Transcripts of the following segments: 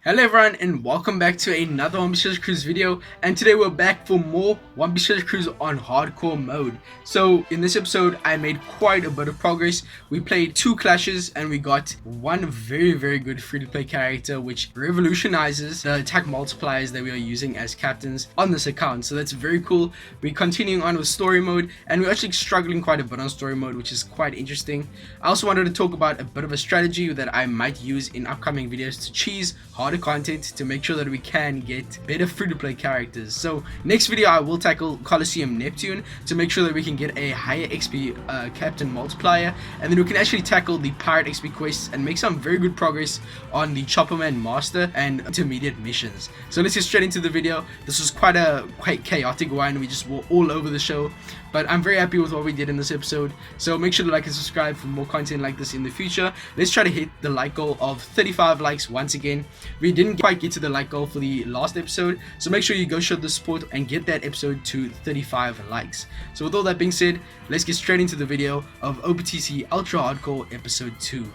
Hello everyone and welcome back to another One Piece Treasure Cruise video, and today we're back for more One Piece Treasure Cruise on hardcore mode. So in this episode I made quite a bit of progress. We played 2 clashes and we got one very good free-to-play character which revolutionizes the attack multipliers that we are using as captains on this account. So that's very cool. We're continuing on with story mode and we're actually struggling quite a bit on story mode, which is quite interesting. I also wanted to talk about a bit of a strategy that I might use in upcoming videos to cheese harder content to make sure that we can get better free-to-play characters. So next video I will tackle Colosseum Neptune to make sure that we can get a higher XP captain multiplier, and then we can actually tackle the pirate XP quests and make some very good progress on the Chopperman Master and intermediate missions. So let's get straight into the video. This was quite chaotic one. We just were all over the show, but I'm very happy with what we did in this episode. So make sure to like and subscribe for more content like this in the future. Let's try to hit the like goal of 35 likes once again. We didn't quite get to the like goal for the last episode, so make sure you go show the support and get that episode to 35 likes. So with all that being said, let's get straight into the video of OPTC Ultra Hardcore Episode 2.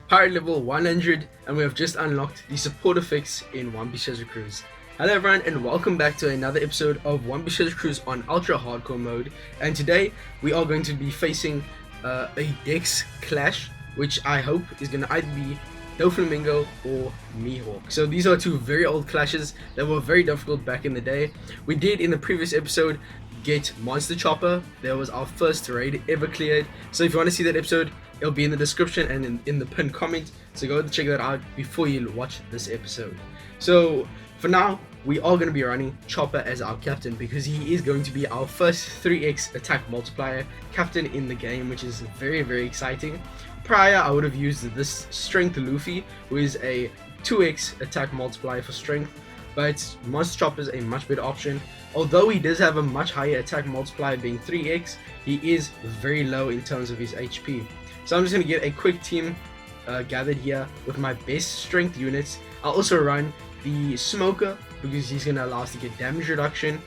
Pirate level 100, and we have just unlocked the support effects in One Piece Treasure Cruise. Hello everyone and welcome back to another episode of One Piece Treasure Cruise on Ultra Hardcore mode, and today we are going to be facing a Dex clash, which I hope is going to either be Doflamingo or Mihawk. So these are 2 very old clashes that were very difficult back in the day. We did in the previous episode get Monster Chopper. That was our first raid ever cleared. So if you want to see that episode, it'll be in the description and in the pinned comment. So go check that out before you watch this episode. So for now, we are going to be running Chopper as our captain because he is going to be our first 3x attack multiplier captain in the game, which is very exciting. Prior, I would have used this Strength Luffy, who is a 2x attack multiplier for strength, but Monster Chopper is a much better option. Although he does have a much higher attack multiplier being 3x, he is very low in terms of his HP. So I'm just going to get a quick team gathered here with my best strength units. I'll also run the Smoker because he's going to allow us to get damage reduction.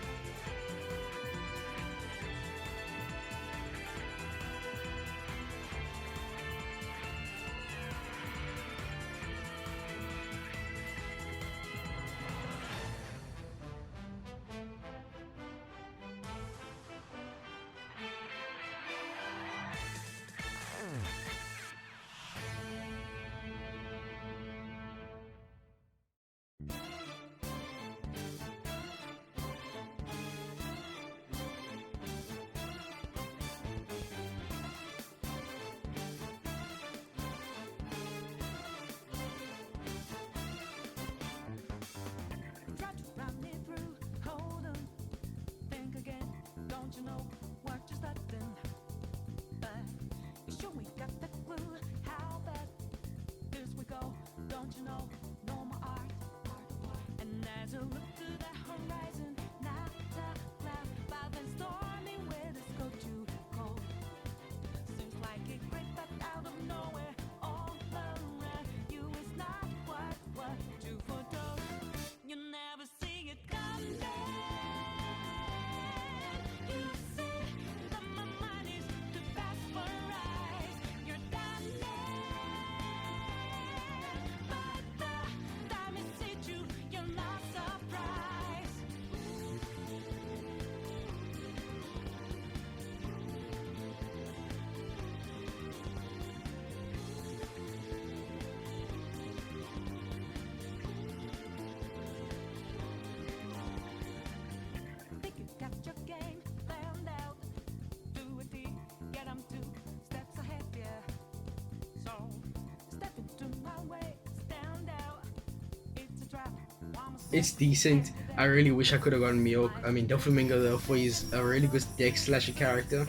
It's decent. I really wish I could have gotten Mihawk. I mean, Doflamingo though, for he's a really good Dex slasher character.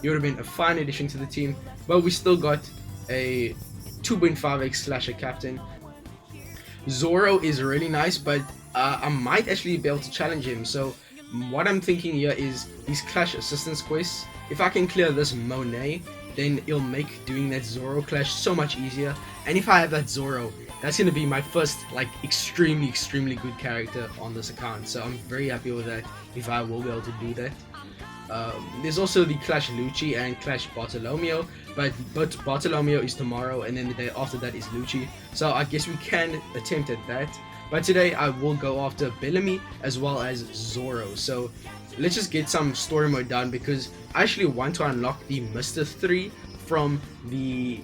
He would have been a fine addition to the team, but we still got a 2.5x slasher captain. Zoro is really nice, but I might actually be able to challenge him. So what I'm thinking here is these clash assistance quests. If I can clear this Monet, then it'll make doing that Zoro clash so much easier. And if I have that Zoro, that's going to be my first extremely good character on this account. So I'm very happy with that if I will be able to do that. There's also the Clash Lucci and Clash Bartolomeo, but Bartolomeo is tomorrow, and then the day after that is Lucci. So I guess we can attempt at that. But today I will go after Bellamy as well as Zoro. So let's just get some story mode done, because I actually want to unlock the Mr. 3 from the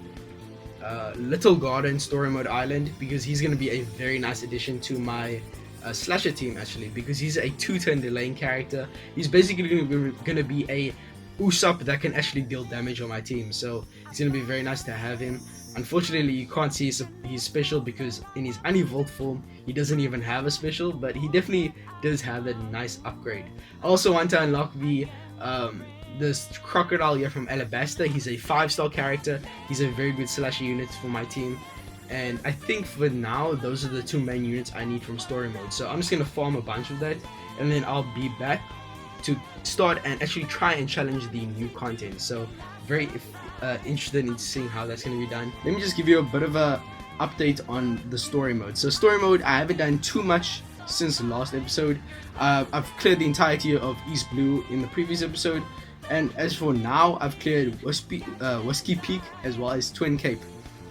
Little Garden story mode island, because he's going to be a very nice addition to my slasher team, actually, because he's a 2-turn delaying character. He's basically going to be a Usopp that can actually deal damage on my team, so it's going to be very nice to have him. Unfortunately, you can't see his special, because in his unevolved form he doesn't even have a special, but he definitely does have that nice upgrade. I also want to unlock this crocodile here from Alabasta. He's a 5-star character. He's a very good slasher unit for my team, and I think for now those are the 2 main units I need from story mode. So I'm just gonna farm a bunch of that, and then I'll be back to start and actually try and challenge the new content. So very interested in seeing how that's gonna be done. Let me just give you a bit of a update on the story mode. So story mode, I haven't done too much since the last episode. I've cleared the entirety of East Blue in the previous episode, and as for now, I've cleared Whiskey Peak as well as Twin Cape.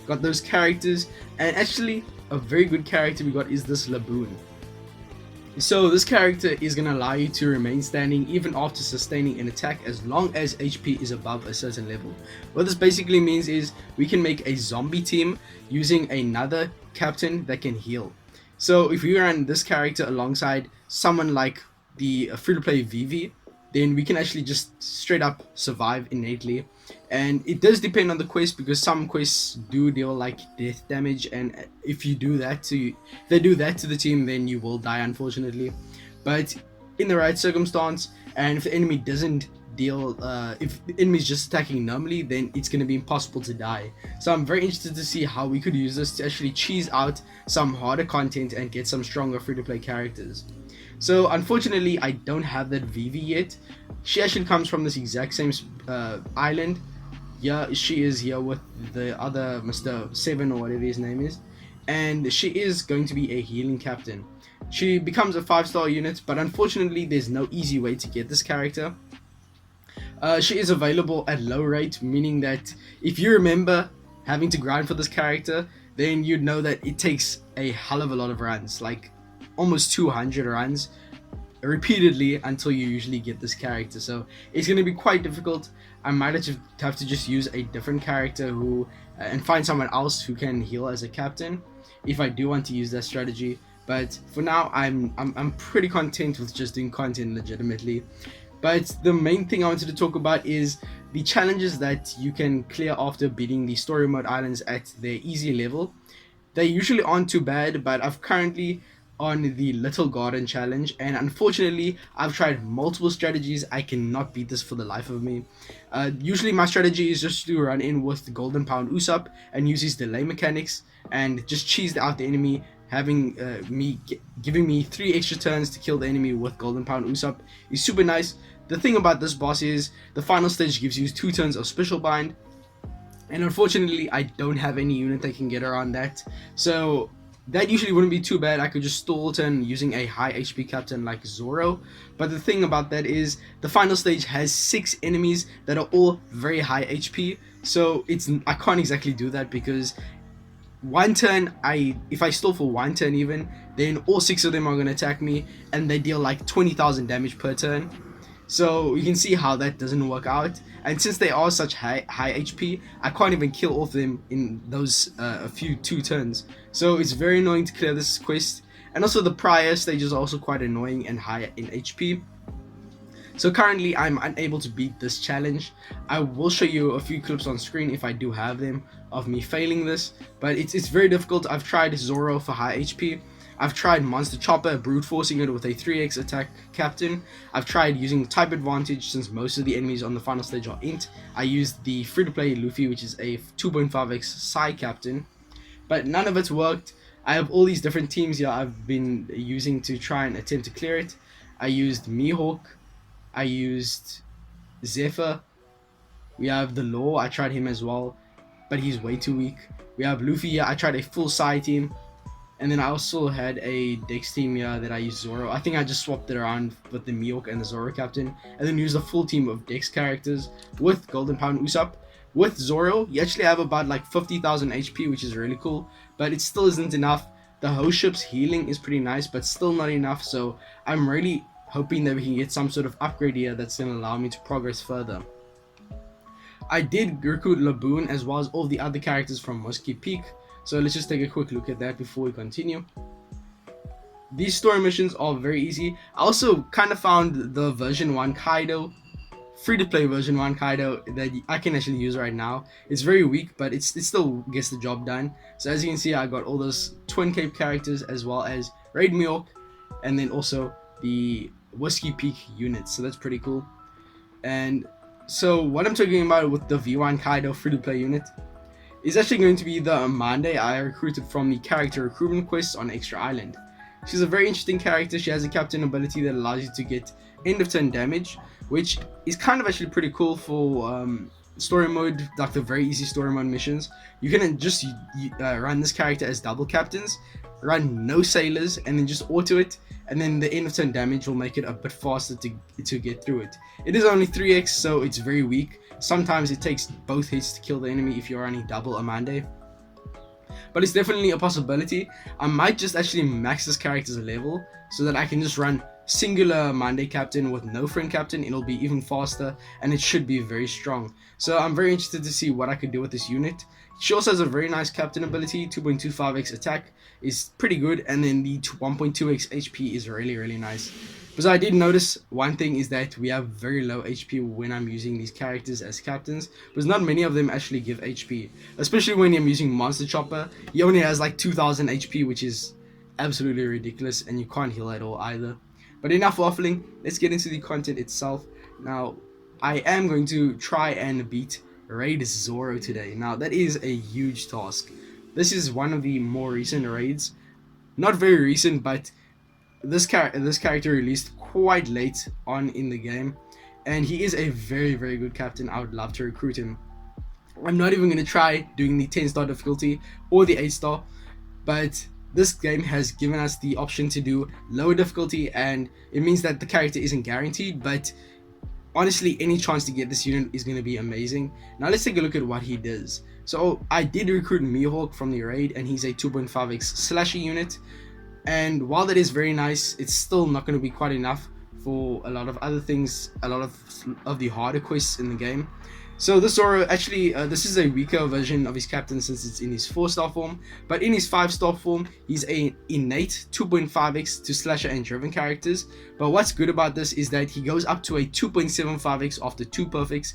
Got those characters, and actually a very good character we got is this Laboon. So this character is going to allow you to remain standing even after sustaining an attack, as long as HP is above a certain level. What this basically means is we can make a zombie team using another captain that can heal. So if we run this character alongside someone like the free-to-play Vivi, then we can actually just straight up survive innately. And it does depend on the quest, because some quests do deal like death damage, and if they do that to the team, then you will die, unfortunately. But in the right circumstance, and if the enemy doesn't deal, if the enemy is just attacking normally, then it's going to be impossible to die. So I'm very interested to see how we could use this to actually cheese out some harder content and get some stronger free-to-play characters. So unfortunately, I don't have that Vivi yet. She actually comes from this exact same island. Yeah, she is here with the other Mr. 7 or whatever his name is, and she is going to be a healing captain. She becomes a 5-star unit, but unfortunately there's no easy way to get this character. She is available at low rate, meaning that if you remember having to grind for this character, then you'd know that it takes a hell of a lot of runs, like almost 200 runs repeatedly until you usually get this character. So it's going to be quite difficult. I might have to just use a different character who and find someone else who can heal as a captain if I do want to use that strategy. But for now, I'm pretty content with just doing content legitimately. But the main thing I wanted to talk about is the challenges that you can clear after beating the story mode islands at their easy level. They usually aren't too bad, but I've currently on the Little Garden challenge, and unfortunately I've tried multiple strategies. I cannot beat this for the life of me. Usually my strategy is just to run in with the Golden Pound Usopp and use his delay mechanics and just cheese out the enemy, having giving me 3 extra turns to kill the enemy with Golden Pound Usopp is super nice. The thing about this boss is the final stage gives you 2 turns of Special Bind, and unfortunately I don't have any unit that can get around that, so that usually wouldn't be too bad. I could just stall turn using a high HP captain like Zoro. But the thing about that is the final stage has 6 enemies that are all very high HP. So I can't exactly do that, because one turn, if I stall for 1 turn even, then all 6 of them are going to attack me, and they deal like 20,000 damage per turn. So you can see how that doesn't work out, and since they are such high HP, I can't even kill all of them in those a few 2 turns. So it's very annoying to clear this quest, and also the prior stages are also quite annoying and high in HP. So currently I'm unable to beat this challenge. I will show you a few clips on screen if I do have them of me failing this, but it's very difficult. I've tried Zoro for high HP. I've tried Monster Chopper, brute forcing it with a 3x attack captain. I've tried using type advantage, since most of the enemies on the final stage are int. I used the free-to-play Luffy, which is a 2.5x Psy captain, but none of it's worked. I have all these different teams here I've been using to try and attempt to clear it. I used Mihawk, I used Zephyr, we have the Law, I tried him as well, but he's way too weak. We have Luffy here, I tried a full Psy team. And then I also had a Dex team here that I used Zoro. I think I just swapped it around with the Mihawk and the Zoro captain, and then used a full team of Dex characters with Golden Pound Usopp. With Zoro, you actually have about like 50,000 HP, which is really cool, but it still isn't enough. The host ship's healing is pretty nice, but still not enough, so I'm really hoping that we can get some sort of upgrade here that's going to allow me to progress further. I did recruit Laboon as well as all the other characters from Whiskey Peak, so let's just take a quick look at that before we continue. These story missions are very easy. I also kind of found the version 1 Kaido, free-to-play version 1 Kaido that I can actually use right now. It's very weak, but it still gets the job done. So as you can see, I got all those Twin Cape characters as well as Raid Mihawk, and then also the Whiskey Peak units, so that's pretty cool. And so what I'm talking about with the V1 Kaido free-to-play unit is actually going to be the Amande I recruited from the character recruitment quest on Extra Island. She's a very interesting character. She has a captain ability that allows you to get end of turn damage, which is kind of actually pretty cool for story mode, like the very easy story mode missions. You can just run this character as double captains, run no sailors, and then just auto it, and then the end of turn damage will make it a bit faster to get through it. It is only 3x, so it's very weak. Sometimes it takes both hits to kill the enemy if you're running double Amande, but it's definitely a possibility. I might just actually max this character's level so that I can just run singular Amande captain with no friend captain. It'll be even faster, and it should be very strong. So I'm very interested to see what I could do with this unit. She also has a very nice captain ability. 2.25x attack is pretty good, and then the 1.2x HP is really nice. Because I did notice one thing is that we have very low HP when I'm using these characters as captains, because not many of them actually give HP, especially when I'm using Monster Chopper. He only has like 2000 HP, which is absolutely ridiculous, and you can't heal at all either. But enough waffling, let's get into the content itself. Now, I am going to try and beat Raid Zoro today. Now, that is a huge task. This is one of the more recent raids. Not very recent, but this character released quite late on in the game, and he is a very good captain. I would love to recruit him. I'm not even going to try doing the 10-star difficulty or the 8-star, but this game has given us the option to do lower difficulty, and it means that the character isn't guaranteed, but honestly any chance to get this unit is going to be amazing. Now let's take a look at what he does. So I did recruit Mihawk from the raid, and he's a 2.5x slasher unit, and while that is very nice, it's still not going to be quite enough for a lot of other things, a lot of the harder quests in the game. So this Zoro, actually, this is a weaker version of his captain since it's in his 4-star form, but in his 5-star form, he's an innate 2.5x to slasher and driven characters. But what's good about this is that he goes up to a 2.75x after 2 perfects,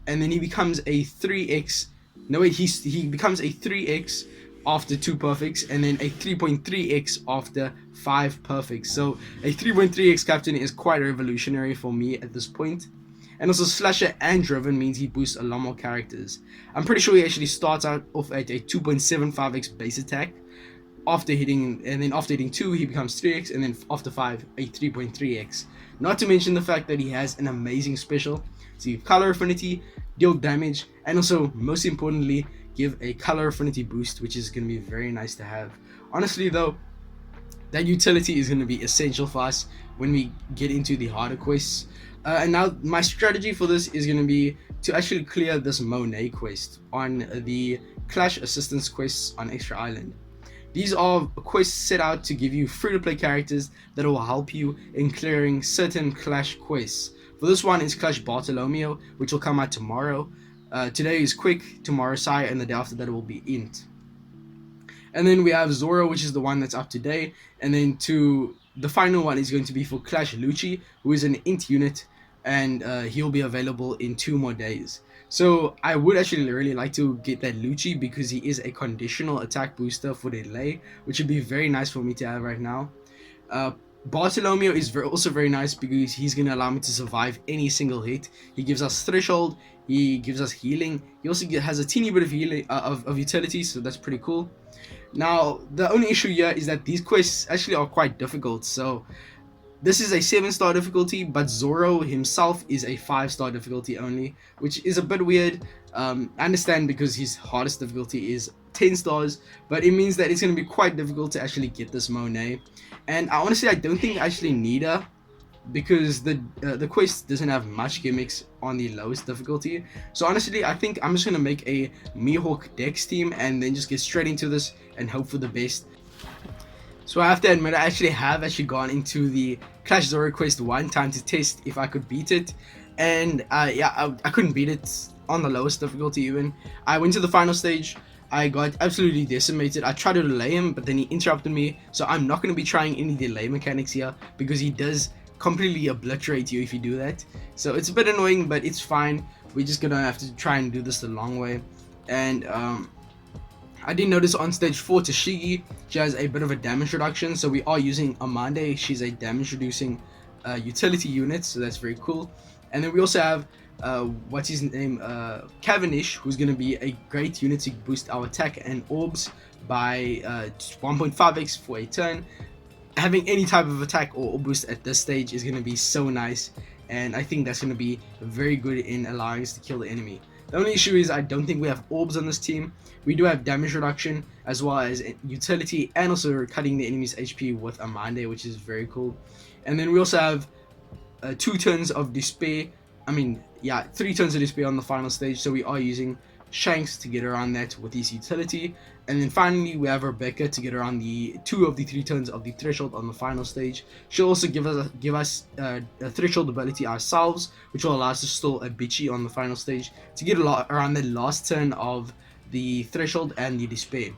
and then he becomes a 3x. No wait, he becomes a 3x after 2 perfects, and then a 3.3x after 5 perfects. So a 3.3x captain is quite revolutionary for me at this point. And also slasher and driven means he boosts a lot more characters. I'm pretty sure he actually starts out off at a 2.75x base attack after hitting, and then after hitting 2 he becomes 3x, and then after 5 a 3.3x. Not to mention the fact that he has an amazing special to give color affinity, deal damage, and also most importantly give a color affinity boost, which is going to be very nice to have. Honestly though, that utility is going to be essential for us when we get into the harder quests. And now my strategy for this is going to be to actually clear this Monet quest on the Clash Assistance quests on Extra Island. These are quests set out to give you free-to-play characters that will help you in clearing certain Clash quests. For this one, it's Clash Bartolomeo, which will come out tomorrow. Today is Quick, tomorrow Sai, and the day after that will be Int. And then we have Zoro, which is the one that's up today. And then the final one is going to be for Clash Lucci, who is an Int unit, and he'll be available in 2 more days. So I would actually really like to get that Lucci because he is a conditional attack booster for delay, which would be very nice for me to have right now. Bartolomeo is also very nice because he's going to allow me to survive any single hit. He gives us threshold, he gives us healing, he also has a teeny bit of healing of utility, so that's pretty cool. Now the only issue here is that these quests actually are quite difficult. So this is a 7-star difficulty, but Zoro himself is a 5-star difficulty only, which is a bit weird. I understand because his hardest difficulty is 10 stars, but it means that it's going to be quite difficult to actually get this Monet. And honestly, I don't think I actually need her, because the quest doesn't have much gimmicks on the lowest difficulty. So honestly, I think I'm just gonna make a Mihawk Dex team and then just get straight into this and hope for the best. So I have to admit, I have gone into the Clash Zoro quest one time to test if I could beat it, and yeah, I couldn't beat it on the lowest difficulty even. I went to the final stage. I got absolutely decimated. I tried to delay him, but then he interrupted me. So I'm not going to be trying any delay mechanics here, because he does completely obliterate you if you do that. So it's a bit annoying, but it's fine. We're just gonna have to try and do this the long way. And I did notice on stage 4 Tashigi, she has a bit of a damage reduction, so we are using Amande. She's a damage reducing utility unit, so that's very cool. And then we also have what's his name, Cavendish, who's going to be a great unit to boost our attack and orbs by 1.5x for a turn. Having any type of attack or orb boost at this stage is going to be so nice, and I think that's going to be very good in allowing us to kill the enemy. The only issue is I don't think we have orbs on this team. We do have damage reduction as well as utility, and also cutting the enemy's HP with Amande, which is very cool. And then we also have 2 turns of despair. I mean, yeah, 3 turns of despair on the final stage, so we are using Shanks to get around that with his utility. And then finally we have Rebecca to get around the 2 of the 3 turns of the threshold on the final stage. She'll also give us a threshold ability ourselves, which will allow us to stall a bitchy on the final stage to get around the last turn of the threshold and the despair.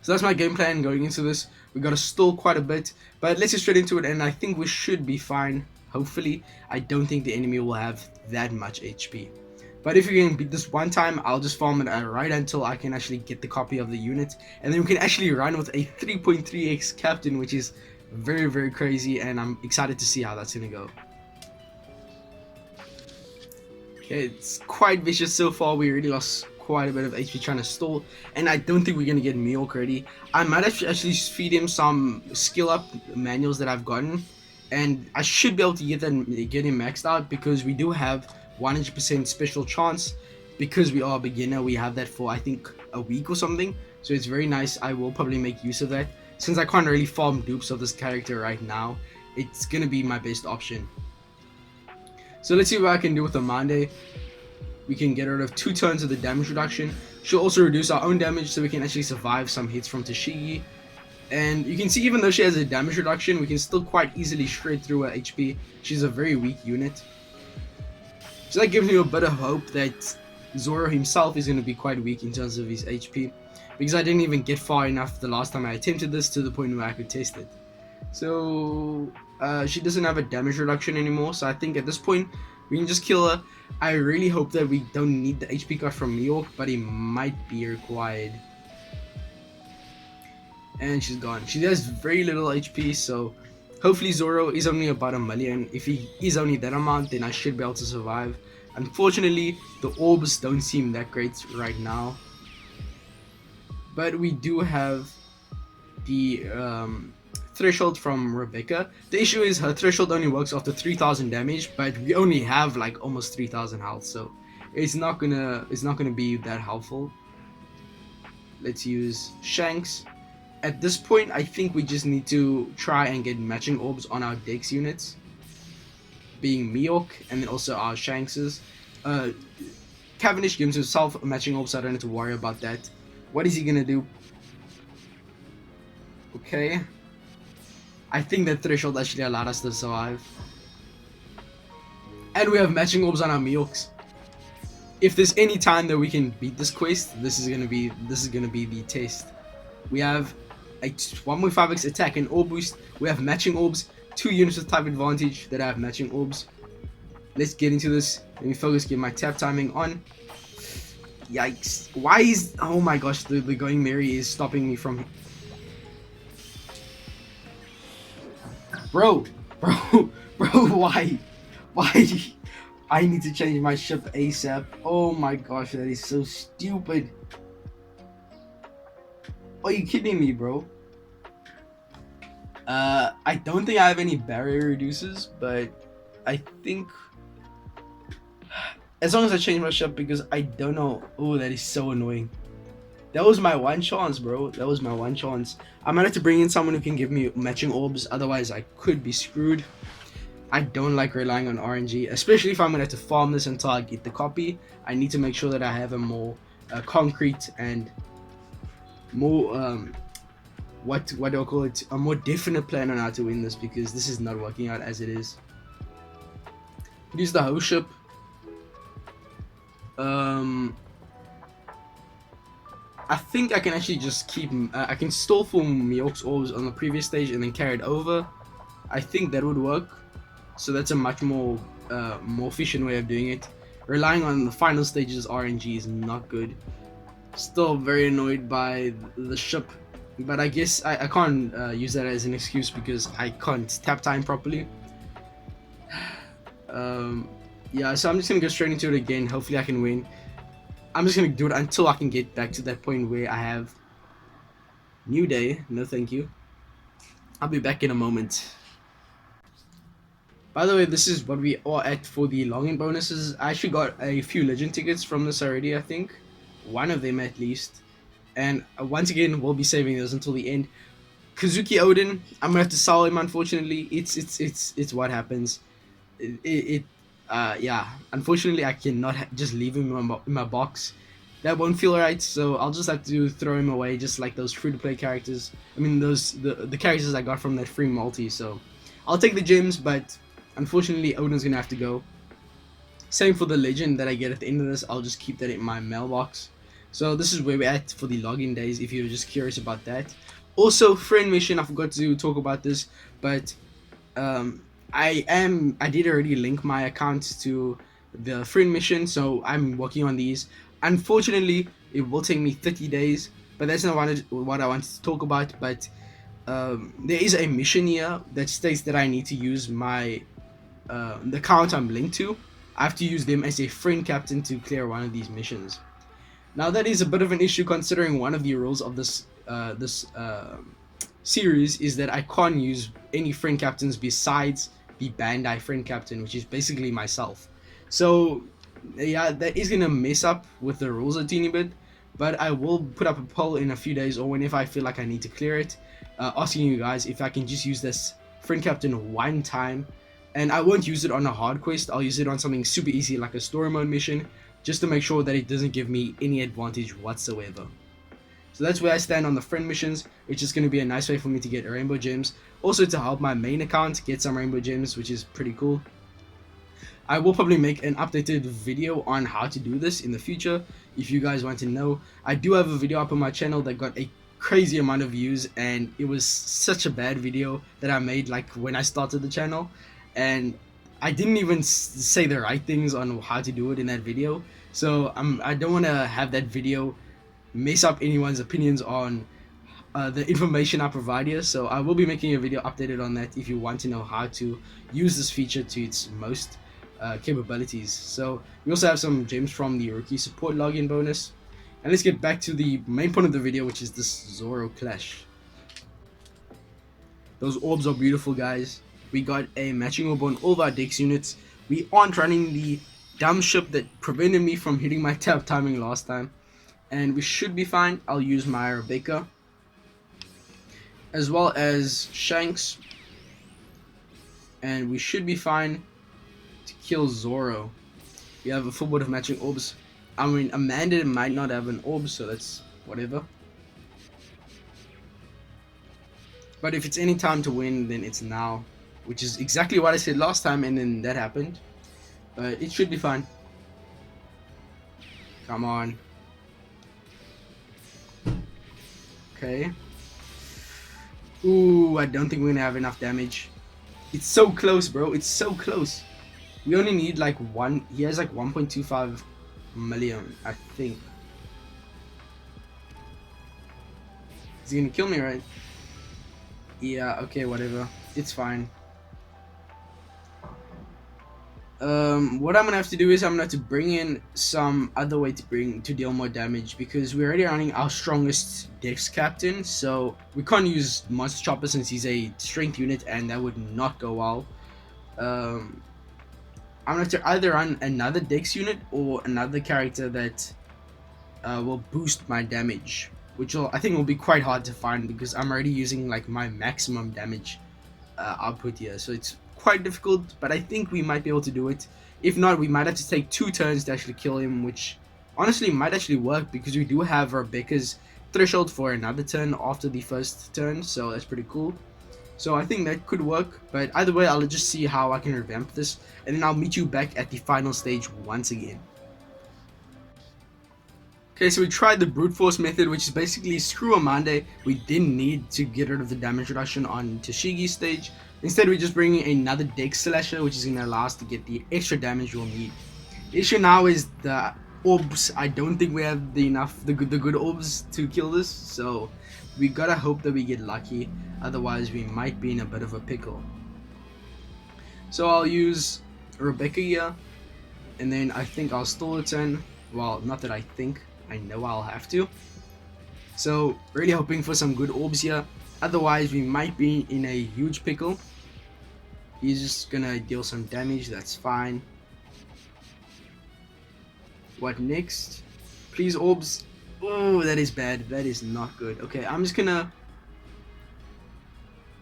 So that's my game plan going into this. We gotta stall quite a bit, but let's get straight into it, and I think we should be fine. Hopefully, I don't think the enemy will have that much HP. But if you can beat this one time, I'll just farm it right until I can actually get the copy of the unit. And then we can actually run with a 3.3x captain, which is very, very crazy. And I'm excited to see how that's going to go. Okay, it's quite vicious so far. We already lost quite a bit of HP trying to stall. And I don't think we're going to get Mihawk ready. I might actually feed him some skill up manuals that I've gotten. And I should be able to get him maxed out, because we do have 100% special chance. Because we are a beginner, we have that for I think a week or something, so it's very nice. I will probably make use of that. Since I can't really farm dupes of this character right now, it's gonna be my best option. So let's see what I can do with Amande. We can get rid of 2 turns of the damage reduction. She'll also reduce our own damage, so we can actually survive some hits from Tashigi. And you can see, even though she has a damage reduction, we can still quite easily shred through her HP. She's a very weak unit. So that gives me a bit of hope that Zoro himself is going to be quite weak in terms of his HP, because I didn't even get far enough the last time I attempted this to the point where I could test it. So she doesn't have a damage reduction anymore, so I think at this point we can just kill her. I really hope that we don't need the HP cut from Mihawk, but it might be required. And she's gone. She has very little HP, so hopefully Zoro is only about 1 million. If he is only that amount, then I should be able to survive. Unfortunately, the orbs don't seem that great right now. But we do have the threshold from Rebecca. The issue is her threshold only works after 3000 damage, but we only have like almost 3000 health, so it's not gonna be that helpful. Let's use Shanks. At this point, I think we just need to try and get matching orbs on our Dex units, being Mihawk and then also our Shankses. Cavendish gives himself a matching orb, so I don't have to worry about that. What is he gonna do? Okay. I think that threshold actually allowed us to survive. And we have matching orbs on our Mihawks. If there's any time that we can beat this quest, this is gonna be the test. We have a 1.5x attack and orb boost. We have matching orbs, 2 units with type advantage that have matching orbs. Let's get into this. Let me focus, get my tap timing on. Yikes. Why is... oh my gosh, the Going Merry is stopping me from... Bro, why? I need to change my ship ASAP. Oh my gosh, that is so stupid. Are you kidding me, bro? I don't think I have any barrier reducers, but I think as long as I change my ship, because I don't know. Oh, that is so annoying. That was my one chance, bro. That was my one chance. I might have to bring in someone who can give me matching orbs, otherwise I could be screwed. I don't like relying on RNG, especially if I'm gonna have to farm this until I get the copy. I need to make sure that I have a more concrete and more what do I call it? A more definite plan on how to win this, because this is not working out as it is. Use the host ship. I think I can actually just keep. I can stall for Miork's orbs on the previous stage and then carry it over. I think that would work. So that's a much more efficient way of doing it. Relying on the final stages RNG is not good. Still very annoyed by the ship, but I guess I can't use that as an excuse because I can't tap time properly. Yeah, so I'm just gonna go straight into it again. Hopefully I can win. I'm just gonna do it until I can get back to that point where I have new day. No thank you. I'll be back in a moment. By the way, this is what we are at for the login bonuses. I actually got a few legend tickets from this already, I think. One of them at least. And once again, we'll be saving those until the end. Kazuki Odin, I'm gonna have to sell him, unfortunately. It's what happens. Yeah, unfortunately I cannot just leave him in my box. That won't feel right, so I'll just have to throw him away, just like those free-to-play characters. I mean, the characters I got from that free multi. So I'll take the gems, but unfortunately Odin's gonna have to go. Same for the legend that I get at the end of this. I'll just keep that in my mailbox. So this is where we're at for the login days, if you're just curious about that. Also, friend mission, I forgot to talk about this, but I did already link my account to the friend mission, so I'm working on these. Unfortunately, it will take me 30 days, but that's not what I wanted to talk about. But there is a mission here that states that I need to use my the account I'm linked to. I have to use them as a friend captain to clear one of these missions. Now that is a bit of an issue, considering one of the rules of this series is that I can't use any friend captains besides the Bandai friend captain, which is basically myself. So yeah, that is gonna mess up with the rules a teeny bit, but I will put up a poll in a few days or whenever I feel like I need to clear it, asking you guys if I can just use this friend captain one time. And I won't use it on a hard quest. I'll use it on something super easy like a story mode mission, just to make sure that it doesn't give me any advantage whatsoever. So that's where I stand on the friend missions, which is going to be a nice way for me to get rainbow gems. Also to help my main account get some rainbow gems, which is pretty cool. I will probably make an updated video on how to do this in the future if you guys want to know. I do have a video up on my channel that got a crazy amount of views, and it was such a bad video that I made like when I started the channel, and I didn't even say the right things on how to do it in that video. So I don't want to have that video mess up anyone's opinions on the information I provide here. So I will be making a video updated on that if you want to know how to use this feature to its most capabilities. So we also have some gems from the rookie support login bonus. And let's get back to the main point of the video, which is this Zoro clash. Those orbs are beautiful, guys. We got a matching orb on all of our Dex units. We aren't running the dumb ship that prevented me from hitting my tap timing last time. And we should be fine. I'll use my Rebecca, as well as Shanks. And we should be fine to kill Zoro. We have a full board of matching orbs. I mean, Amanda might not have an orb, so that's whatever. But if it's any time to win, then it's now. Which is exactly what I said last time, and then that happened. But it should be fine. Come on. Okay. Ooh, I don't think we're gonna have enough damage. It's so close, bro. It's so close. We only need like one. He has like 1.25 million, I think. Is he gonna kill me, right? Yeah, okay, whatever. It's fine. What I'm gonna have to do is I'm gonna have to bring in some other way to deal more damage, because we're already running our strongest Dex captain, so we can't use Monster Chopper since he's a strength unit, and that would not go well. I'm gonna have to either run another Dex unit or another character that will boost my damage, which I think will be quite hard to find because I'm already using like my maximum damage output here, so it's quite difficult, but I think we might be able to do it. If not, we might have to take 2 turns to actually kill him, which honestly might actually work because we do have Rebecca's threshold for another turn after the first turn, so that's pretty cool. So I think that could work, but either way, I'll just see how I can revamp this, and then I'll meet you back at the final stage once again. Okay, so we tried the brute force method, which is basically screw Amande. We didn't need to get rid of the damage reduction on Tashigi's stage. Instead, we're just bringing another Dex Slasher, which is going to allow us to get the extra damage we'll need. The issue now is the orbs. I don't think we have the good orbs to kill this, so we gotta hope that we get lucky. Otherwise, we might be in a bit of a pickle. So I'll use Rebecca here, and then I think I'll stall a turn. Well, not that I think. I know I'll have to. So really hoping for some good orbs here. Otherwise we might be in a huge pickle. He's just gonna deal some damage, that's fine. What next? Please orbs. Oh, that is bad. That is not good. Okay, I'm just gonna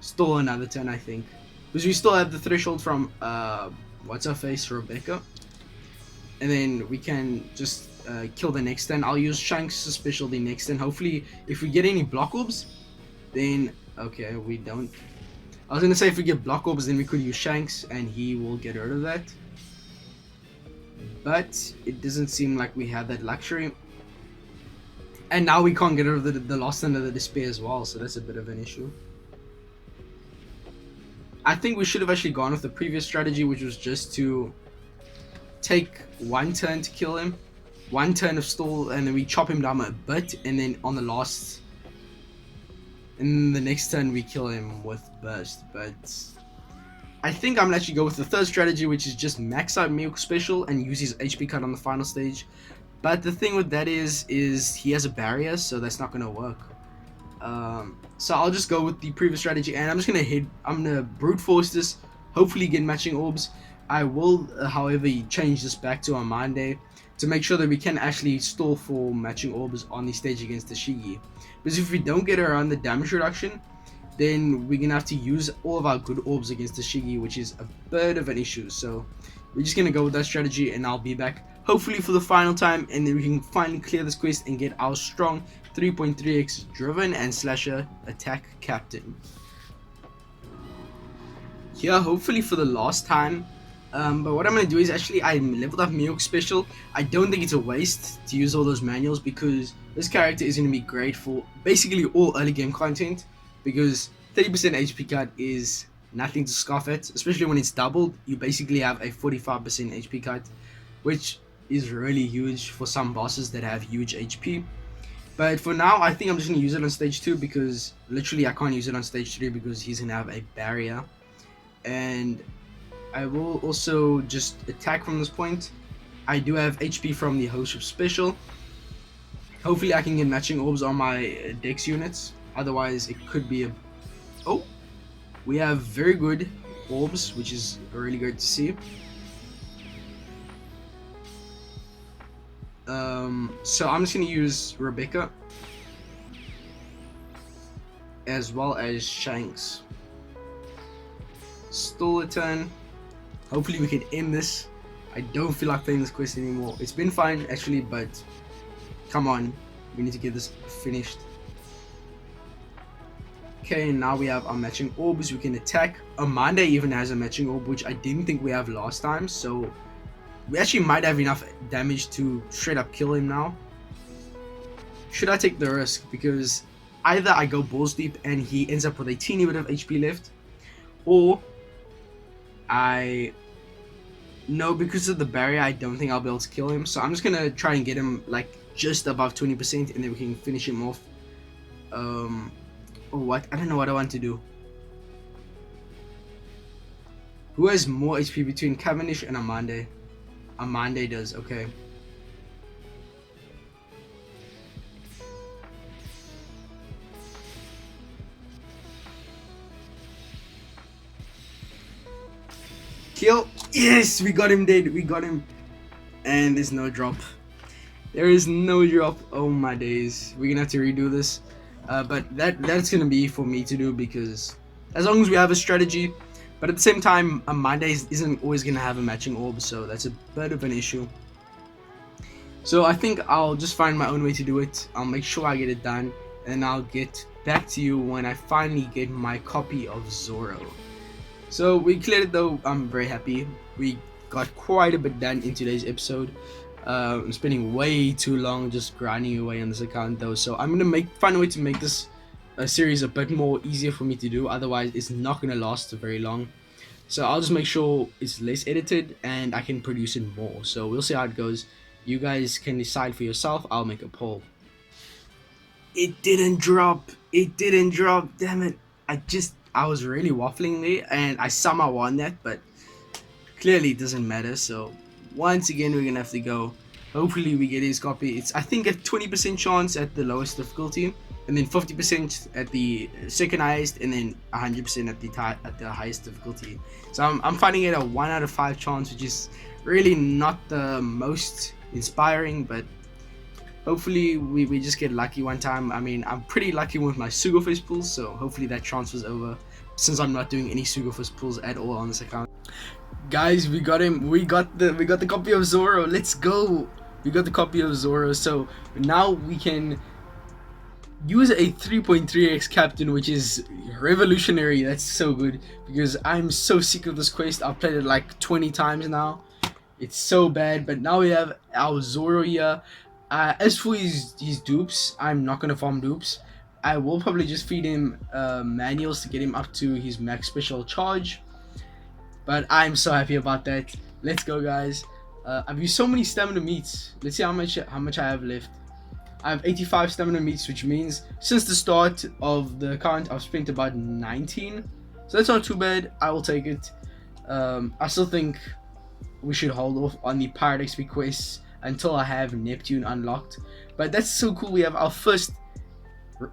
stall another turn, I think. Because we still have the threshold from what's her face, Rebecca. And then we can just kill the next turn. I'll use Shanks' special the next turn. Hopefully, if we get any block orbs, then okay, we don't. I was gonna say if we get block orbs, then we could use Shanks, and he will get rid of that. But it doesn't seem like we have that luxury. And now we can't get rid of the Lost Under the Despair as well, so that's a bit of an issue. I think we should have actually gone with the previous strategy, which was just to take 1 turn to kill him, 1 turn of stall, and then we chop him down a bit, and then on the last, and the next turn we kill him with burst. But I think I'm gonna actually go with the third strategy, which is just max out Milk special and use his HP cut on the final stage. But the thing with that is he has a barrier, so that's not gonna work. So I'll just go with the previous strategy, and I'm gonna brute force this, hopefully get matching orbs. I will, however, change this back to Amande to make sure that we can actually stall for matching orbs on the stage against the Shigi. Because if we don't get around the damage reduction, then we're gonna have to use all of our good orbs against the Shigi, which is a bit of an issue. So we're just gonna go with that strategy, and I'll be back hopefully for the final time, and then we can finally clear this quest and get our strong 3.3x driven and slasher attack captain. Here, hopefully for the last time. But what I'm going to do is actually I leveled up Miyok special. I don't think it's a waste to use all those manuals because this character is going to be great for basically all early game content, because 30% HP cut is nothing to scoff at, especially when it's doubled. You basically have a 45% HP cut, which is really huge for some bosses that have huge HP. But for now, I think I'm just going to use it on stage 2 because literally I can't use it on stage 3 because he's going to have a barrier. And I will also just attack from this point. I do have HP from the host ship special. Hopefully I can get matching orbs on my dex units. Otherwise it could be a... Oh! We have very good orbs, which is really good to see. So I'm just going to use Rebecca as well as Shanks. Stall a turn. Hopefully we can end this. I don't feel like playing this quest anymore. It's been fine actually, but come on, we need to get this finished. Okay, now we have our matching orbs. We can attack. Amanda even has a matching orb, which I didn't think we have last time, so we actually might have enough damage to straight up kill him now. Should I take the risk? Because either I go balls deep and he ends up with a teeny bit of HP left, or no, because of the barrier I don't think I'll be able to kill him. So I'm just gonna try and get him like just above 20%, and then we can finish him off. Or what? I don't know what I want to do. Who has more HP between Cavendish and Amande? Amande does, okay. Kill. Yes, we got him dead. We got him. And there's no drop. There is no drop. Oh my days. We're gonna have to redo this. But that's gonna be for me to do because as long as we have a strategy, but at the same time, a Mondays isn't always gonna have a matching orb, so that's a bit of an issue. So I think I'll just find my own way to do it. I'll make sure I get it done, and I'll get back to you when I finally get my copy of Zoro. So we cleared it though. I'm very happy. We got quite a bit done in today's episode. I'm spending way too long just grinding away on this account though. So I'm gonna find a way to make this series a bit more easier for me to do. Otherwise, it's not gonna last very long. So I'll just make sure it's less edited and I can produce it more. So we'll see how it goes. You guys can decide for yourself. I'll make a poll. It didn't drop. It didn't drop. Damn it. I was really waffling there and I somehow won that, but clearly it doesn't matter. So once again, we're gonna have to go. Hopefully we get his copy. It's I think a 20% chance at the lowest difficulty, and then 50% at the second highest, and then 100% at the highest difficulty. So I'm finding it a 1 out of 5 chance, which is really not the most inspiring, but hopefully we just get lucky one time. I mean, I'm pretty lucky with my sugo-fest pulls, so hopefully that transfers over since I'm not doing any sugo-fest pulls at all on this account. Guys, we got him. We got the copy of Zoro. Let's go. We got the copy of Zoro. So now we can use a 3.3x captain, which is revolutionary. That's so good because I'm so sick of this quest. I've played it like 20 times now. It's so bad, but now we have our Zoro here. As for his dupes, I'm not gonna farm dupes. I will probably just feed him manuals to get him up to his max special charge. But I'm so happy about that. Let's go, guys. I've used so many stamina meats. Let's see how much I have left. I have 85 stamina meats, which means since the start of the account, I've spent about 19. So that's not too bad. I will take it. I still think we should hold off on the Pirate XP quests until I have Neptune unlocked. But that's so cool. We have our first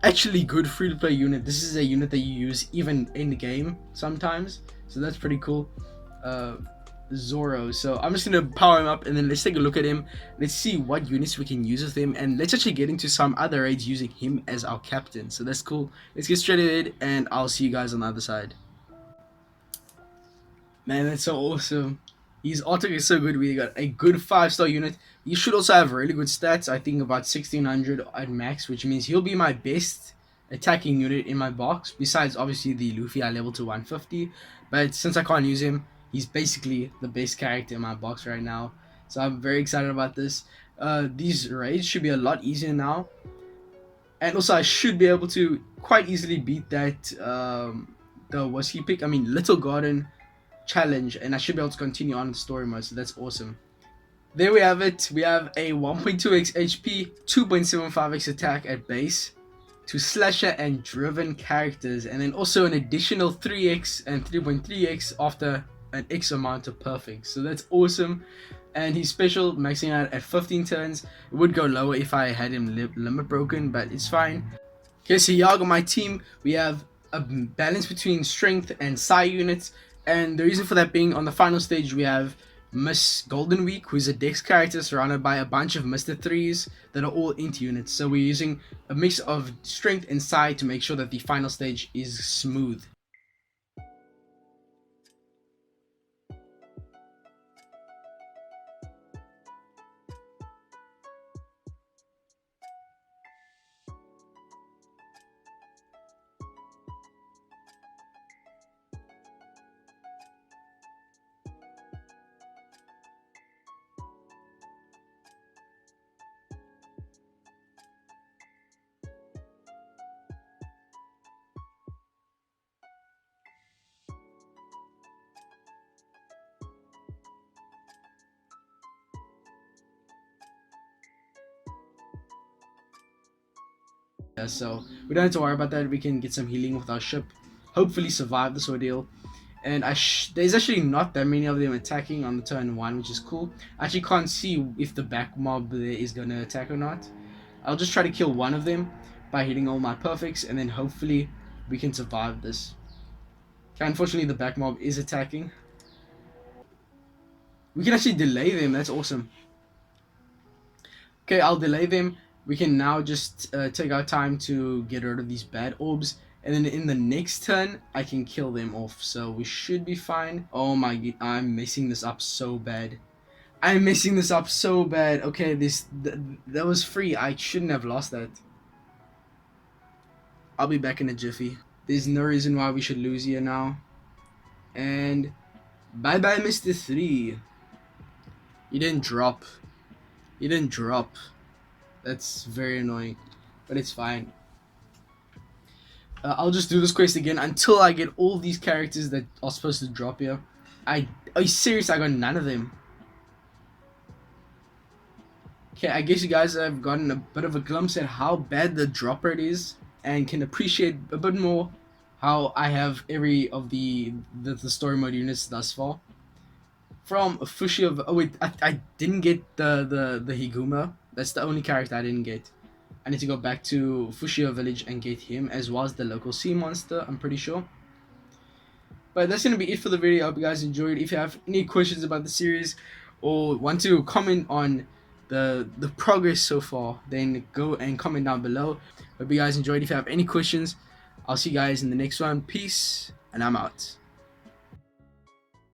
actually good free-to-play unit. This is a unit that you use even in the game sometimes. So that's pretty cool. Zoro. So I'm just gonna power him up and then let's take a look at him. Let's see what units we can use with him, and let's actually get into some other raids using him as our captain. So that's cool. Let's get straight ahead and I'll see you guys on the other side. Man, that's so awesome. His auto is so good. We got a good 5-star unit. He should also have really good stats. I think about 1600 at max, which means he'll be my best attacking unit in my box. Besides, obviously, the Luffy I level to 150. But since I can't use him, he's basically the best character in my box right now. So I'm very excited about this. These raids should be a lot easier now. And also, I should be able to quite easily beat that, the whiskey pick. I mean, Little Garden challenge, and I should be able to continue on the story mode, so that's awesome. There we have it. We have a 1.2x HP, 2.75x attack at base, to slasher and driven characters, and then also an additional 3x and 3.3x after an X amount of perfect. So that's awesome. And he's special, maxing out at 15 turns. It would go lower if I had him limit broken, but it's fine. Okay, so here on my team, we have a balance between strength and psi units. And the reason for that being, on the final stage, we have Miss Golden Week, who's a Dex character surrounded by a bunch of Mr. 3s that are all int units. So we're using a mix of strength and psi to make sure that the final stage is smooth. Yeah, so we don't have to worry about that. We can get some healing with our ship, hopefully survive this ordeal. And there's actually not that many of them attacking on the turn 1, which is cool. I actually can't see if the back mob there is going to attack or not. I'll just try to kill one of them by hitting all my perfects, and then hopefully we can survive this. Unfortunately, the back mob is attacking. We can actually delay them. That's awesome. Okay, I'll delay them. We can now just take our time to get rid of these bad orbs. And then in the next turn, I can kill them off. So we should be fine. Oh my, I'm messing this up so bad. I'm messing this up so bad. Okay, that was free. I shouldn't have lost that. I'll be back in a jiffy. There's no reason why we should lose here now. And bye bye, Mr. 3. You didn't drop. You didn't drop. That's very annoying. But it's fine. I'll just do this quest again until I get all these characters that are supposed to drop here. Are you serious? I got none of them. Okay, I guess you guys have gotten a bit of a glimpse at how bad the drop rate is and can appreciate a bit more how I have every of the story mode units thus far. From Fushi of... Oh wait, I didn't get the Higuma. That's the only character I didn't get. I need to go back to Fushio village and get him, as well as the local sea monster, I'm pretty sure. But that's going to be it for the video. I hope you guys enjoyed. If you have any questions about the series or want to comment on the progress so far, then go and comment down below. Hope you guys enjoyed. If you have any questions, I'll see you guys in the next one. Peace, and I'm out.